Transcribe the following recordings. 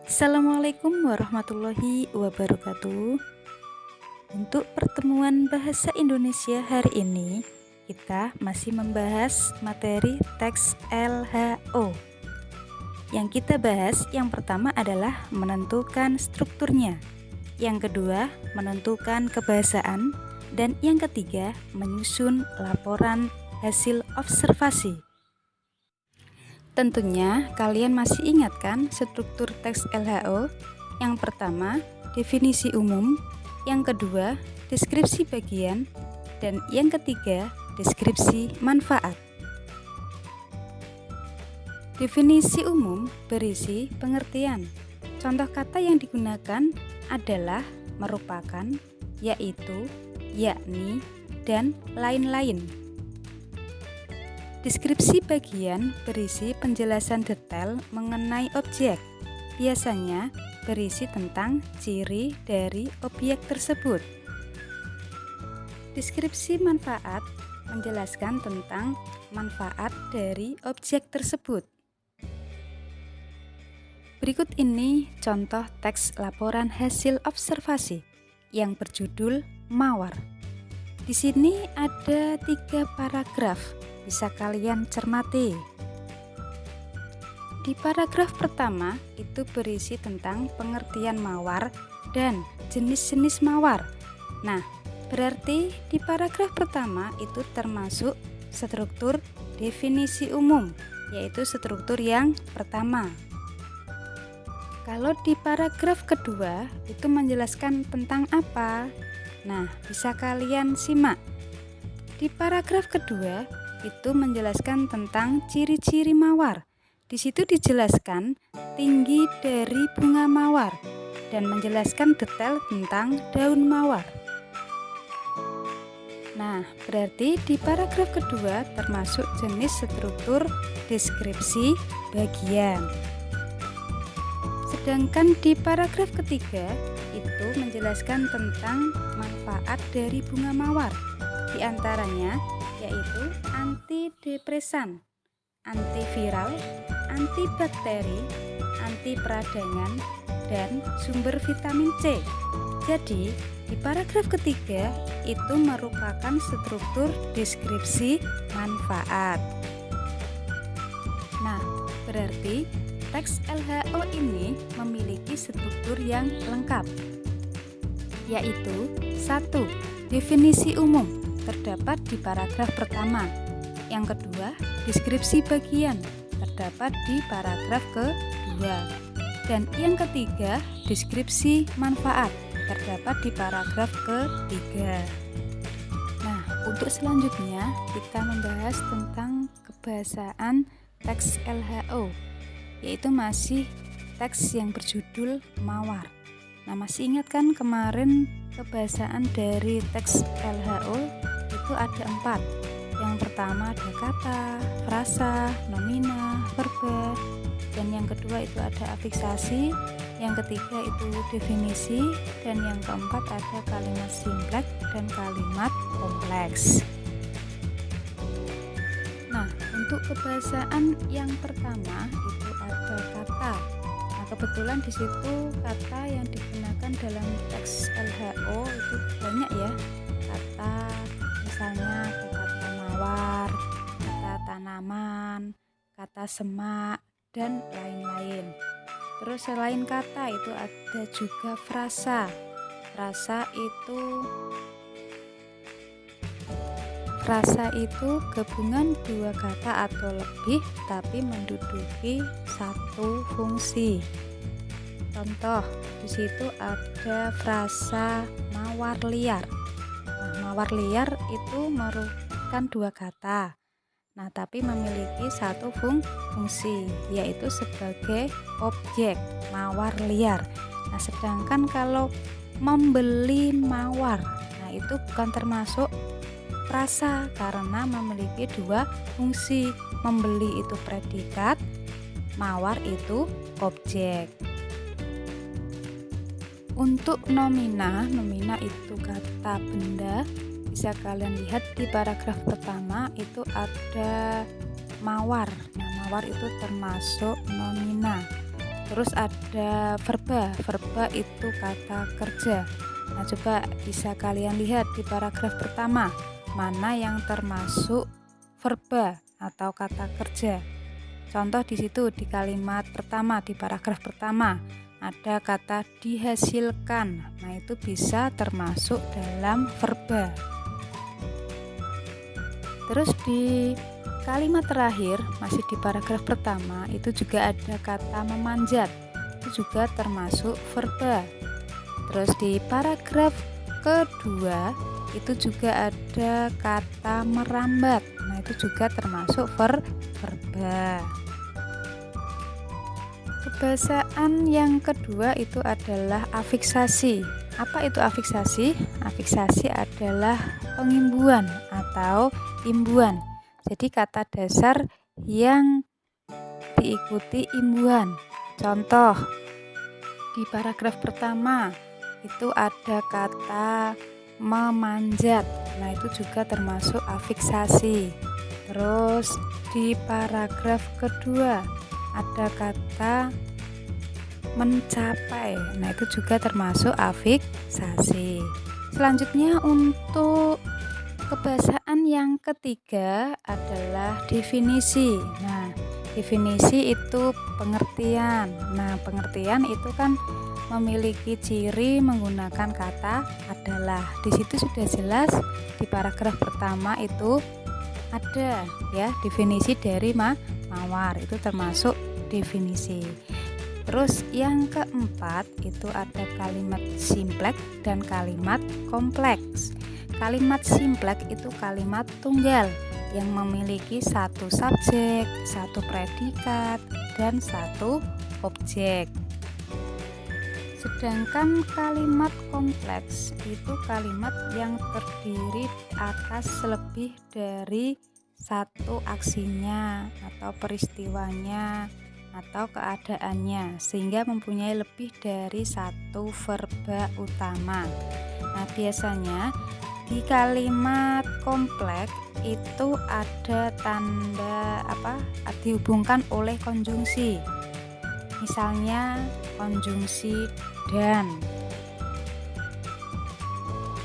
Assalamualaikum warahmatullahi wabarakatuh. Untuk pertemuan bahasa Indonesia hari ini, kita masih membahas materi teks LHO. Yang kita bahas yang pertama adalah menentukan strukturnya, yang kedua menentukan kebahasaan, dan yang ketiga menyusun laporan hasil observasi. Tentunya kalian masih ingat kan struktur teks LHO? Yang pertama, definisi umum, yang kedua, deskripsi bagian, dan yang ketiga, deskripsi manfaat. Definisi umum berisi pengertian. Contoh kata yang digunakan adalah merupakan, yaitu, yakni, dan lain-lain. Deskripsi bagian berisi penjelasan detail mengenai objek, biasanya berisi tentang ciri dari objek tersebut. Deskripsi manfaat menjelaskan tentang manfaat dari objek tersebut. Berikut ini contoh teks laporan hasil observasi yang berjudul Mawar. Di sini ada 3 paragraf. Bisa kalian cermati. Di paragraf pertama itu berisi tentang pengertian mawar dan jenis-jenis mawar. Nah, berarti di paragraf pertama itu termasuk struktur definisi umum, yaitu struktur yang pertama. Kalau di paragraf kedua itu menjelaskan tentang apa? Nah, bisa kalian simak. Di paragraf kedua itu menjelaskan tentang ciri-ciri mawar. Di situ dijelaskan tinggi dari bunga mawar dan menjelaskan detail tentang daun mawar. Nah, berarti di paragraf kedua termasuk jenis struktur deskripsi bagian. Sedangkan di paragraf ketiga itu menjelaskan tentang manfaat dari bunga mawar. Di antaranya yaitu antidepresan, antiviral, antibakteri, anti peradangan, dan sumber vitamin C. Jadi, di paragraf ketiga itu merupakan struktur deskripsi manfaat. Nah, berarti teks LHO ini memiliki struktur yang lengkap, yaitu 1. Definisi umum terdapat di paragraf pertama. Yang kedua, deskripsi bagian terdapat di paragraf kedua. Dan yang ketiga, deskripsi manfaat terdapat di paragraf ketiga. Nah, untuk selanjutnya kita membahas tentang kebahasaan teks LHO, yaitu masih teks yang berjudul Mawar. Nah, masih ingat kan kemarin kebahasaan dari teks LHO itu ada 4. Yang pertama ada kata, frasa, nomina, verba, dan yang kedua itu ada afiksasi, yang ketiga itu definisi, dan yang keempat ada kalimat simpleks dan kalimat kompleks. Nah, untuk kebahasaan yang pertama itu ada kata. Nah, kebetulan di situ kata yang digunakan dalam teks LHO itu banyak ya. Kata misalnya kata mawar, kata tanaman, kata semak, dan lain-lain. Terus selain kata itu ada juga frasa. Frasa itu gabungan 2 kata atau lebih tapi menduduki satu fungsi. Contoh, di situ ada frasa mawar liar. Nah, mawar liar itu merupakan 2 kata. Nah, tapi memiliki satu fungsi, yaitu sebagai objek mawar liar. Nah, sedangkan kalau membeli mawar, nah itu bukan termasuk frasa karena memiliki 2 fungsi. Membeli itu predikat, mawar itu objek. Untuk nomina itu kata benda. Bisa kalian lihat di paragraf pertama itu ada mawar. Nah, mawar itu termasuk nomina. Terus ada verba. Verba itu kata kerja. Nah, coba bisa kalian lihat di paragraf pertama mana yang termasuk verba atau kata kerja. Contoh di situ di kalimat pertama di paragraf pertama ada kata dihasilkan. Nah, itu bisa termasuk dalam verba. Terus di kalimat terakhir masih di paragraf pertama itu juga ada kata memanjat. Itu juga termasuk verba. Terus di paragraf kedua itu juga ada kata merambat. Nah, itu juga termasuk verba. Kebahasaan yang kedua itu adalah afiksasi. Apa itu afiksasi? Afiksasi adalah pengimbuan atau imbuhan. Jadi kata dasar yang diikuti imbuhan. Contoh di paragraf pertama itu ada kata memanjat. Nah, itu juga termasuk afiksasi. Terus di paragraf kedua ada kata mencapai. Nah, itu juga termasuk afiksasi. Selanjutnya untuk kebahasaan yang ketiga adalah definisi. Nah, definisi itu pengertian. Nah, pengertian itu kan memiliki ciri menggunakan kata adalah. Di situ sudah jelas di paragraf pertama itu ada ya definisi dari mawar, itu termasuk definisi. Terus yang keempat itu ada kalimat simpleks dan kalimat kompleks. Kalimat simpleks itu kalimat tunggal yang memiliki satu subjek, satu predikat, dan satu objek. Sedangkan kalimat kompleks itu kalimat yang terdiri atas lebih dari satu aksinya atau peristiwanya atau keadaannya, sehingga mempunyai lebih dari satu verba utama. Nah, biasanya di kalimat kompleks itu ada tanda dihubungkan oleh konjungsi. Misalnya konjungsi dan.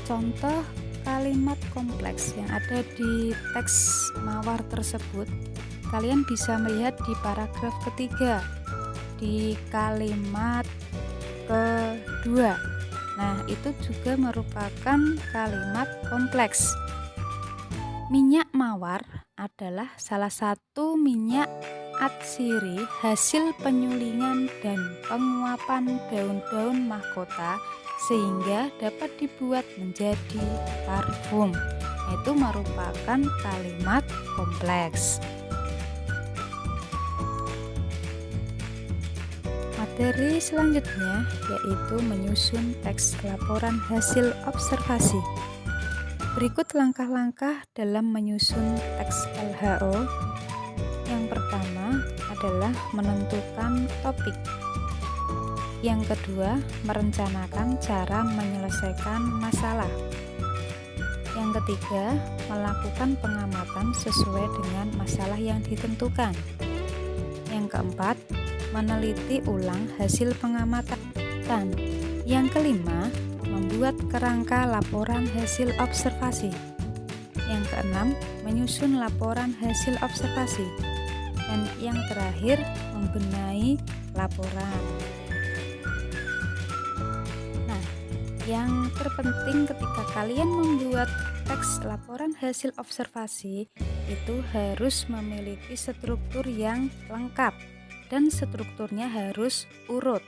Contoh kalimat kompleks yang ada di teks mawar tersebut kalian bisa melihat di paragraf ketiga di kalimat kedua. Nah, itu juga merupakan kalimat kompleks. Minyak mawar adalah salah satu minyak atsiri hasil penyulingan dan penguapan daun-daun mahkota sehingga dapat dibuat menjadi parfum. Itu merupakan kalimat kompleks. Materi selanjutnya yaitu menyusun teks laporan hasil observasi. Berikut langkah-langkah dalam menyusun teks LHO. Yang pertama adalah menentukan topik. Yang kedua, merencanakan cara menyelesaikan masalah. Yang ketiga, melakukan pengamatan sesuai dengan masalah yang ditentukan. Yang keempat, meneliti ulang hasil pengamatan. Yang kelima, membuat kerangka laporan hasil observasi. Yang keenam, menyusun laporan hasil observasi. Dan yang terakhir, membenahi laporan. Nah, yang terpenting ketika kalian membuat teks laporan hasil observasi itu harus memiliki struktur yang lengkap dan strukturnya harus urut.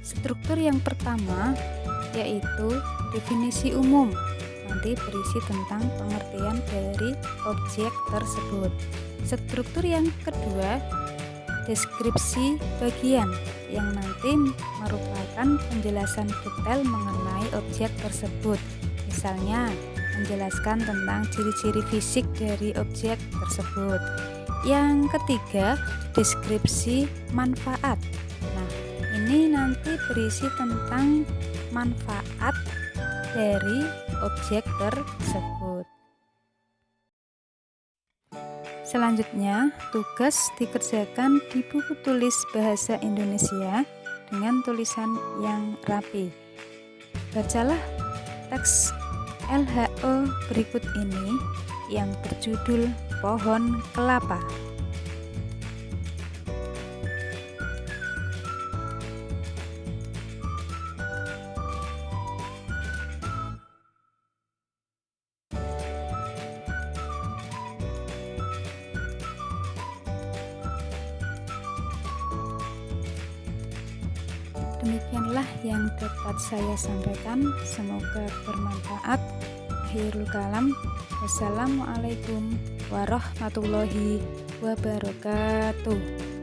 Struktur yang pertama yaitu definisi umum, nanti berisi tentang pengertian dari objek tersebut. Struktur yang kedua deskripsi bagian, yang nanti merupakan penjelasan detail mengenai objek tersebut. Misalnya menjelaskan tentang ciri-ciri fisik dari objek tersebut. Yang ketiga, deskripsi manfaat. Nah, ini nanti berisi tentang manfaat dari objek tersebut. Selanjutnya, tugas dikerjakan di buku tulis bahasa Indonesia dengan tulisan yang rapi. Bacalah teks LHO berikut ini yang berjudul Pohon Kelapa. Demikianlah yang dapat saya sampaikan, semoga bermanfaat. Akhirul kalam, wassalamualaikum warahmatullahi wabarakatuh.